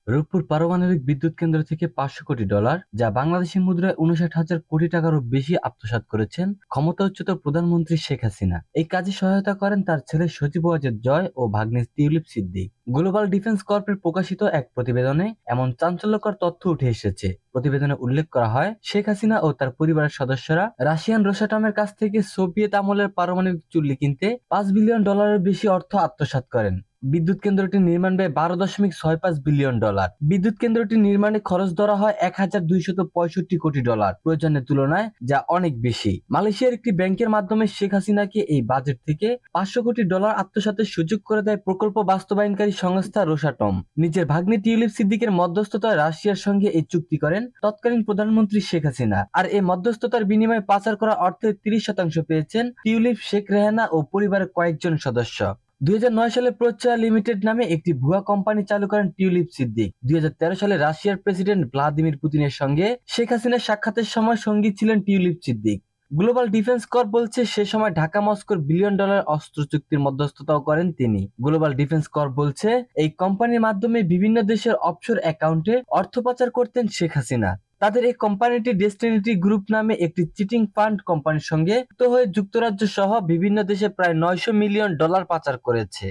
রূপপুর পারমাণবিক বিদ্যুৎ কেন্দ্র থেকে $500 কোটি, যা বাংলাদেশি মুদ্রায় 59,000 কোটি টাকারও বেশি আত্মসাৎ করেছেন ক্ষমতাচ্যুত প্রধানমন্ত্রী শেখ হাসিনা। এই কাজে সহায়তা করেন তার ছেলে সজীব ওয়াজেদ জয় ও ভাগ্নে টিউলিপ সিদ্দিক। গ্লোবাল ডিফেন্স কর্পের প্রকাশিত এক প্রতিবেদনে এমন চাঞ্চল্যকর তথ্য উঠে এসেছে। প্রতিবেদনে উল্লেখ করা হয়, শেখ হাসিনা ও তার পরিবারের সদস্যরা রাশিয়ান রোসাটমের কাছ থেকে সোভিয়েত আমলের পারমাণবিক চুল্লি কিনতে $5 বিলিয়ন বেশি অর্থ আত্মসাৎ করেন। বিদ্যুৎ কেন্দ্রটির নির্মাণ ব্যয় $12.65 বিলিয়ন। বিদ্যুৎ কেন্দ্রটি নির্মাণে খরচ ধরা হয় $1,265 কোটি প্রয়োজনের তুলনায়, যা অনেক বেশি। মালয়েশিয়ার একটি ব্যাংকের মাধ্যমে শেখ হাসিনাকে এই বাজেট থেকে $500 কোটি আত্মসাতের সুযোগ করে দেয় প্রকল্প বাস্তবায়নকারী সংস্থা রোসাটম। নিজের ভাগ্নে টিউলিপ সিদ্দিকের মধ্যস্থতায় রাশিয়ার সঙ্গে এই চুক্তি করেন তৎকালীন প্রধানমন্ত্রী শেখ হাসিনা। আর এই মধ্যস্থতার বিনিময়ে পাচার করা অর্থের 30% পেয়েছেন টিউলিপ, শেখ রেহানা ও পরিবারের কয়েকজন সদস্য। 2009 সালে প্রচ্ছায়া লিমিটেড নামে একটি ভুয়া কোম্পানি চালু করেন টিউলিপ সিদ্দিক। 2013 সালে রাশিয়ার প্রেসিডেন্ট ভ্লাদিমির পুতিনের সঙ্গে শেখ হাসিনার সাক্ষাতের সময় সঙ্গী ছিলেন Tulip Siddiq. Global defence corp বলছে, সে সময় ঢাকা মস্কোর $1 বিলিয়ন অস্ত্র চুক্তির মধ্যস্থতাও করেন তিনি। গ্লোবাল ডিফেন্স কর্প বলছে, এই কোম্পানির মাধ্যমে বিভিন্ন দেশের অফশোর অ্যাকাউন্টে অর্থ পাচার করতেন শেখ হাসিনা। তাদের এই কোম্পানিটি ডেস্টিনিটি গ্রুপ নামে একটি চিটিং ফান্ড কোম্পানির সঙ্গে যুক্ত হয়ে যুক্তরাজ্য সহ বিভিন্ন দেশে প্রায় $900 মিলিয়ন পাচার করেছে।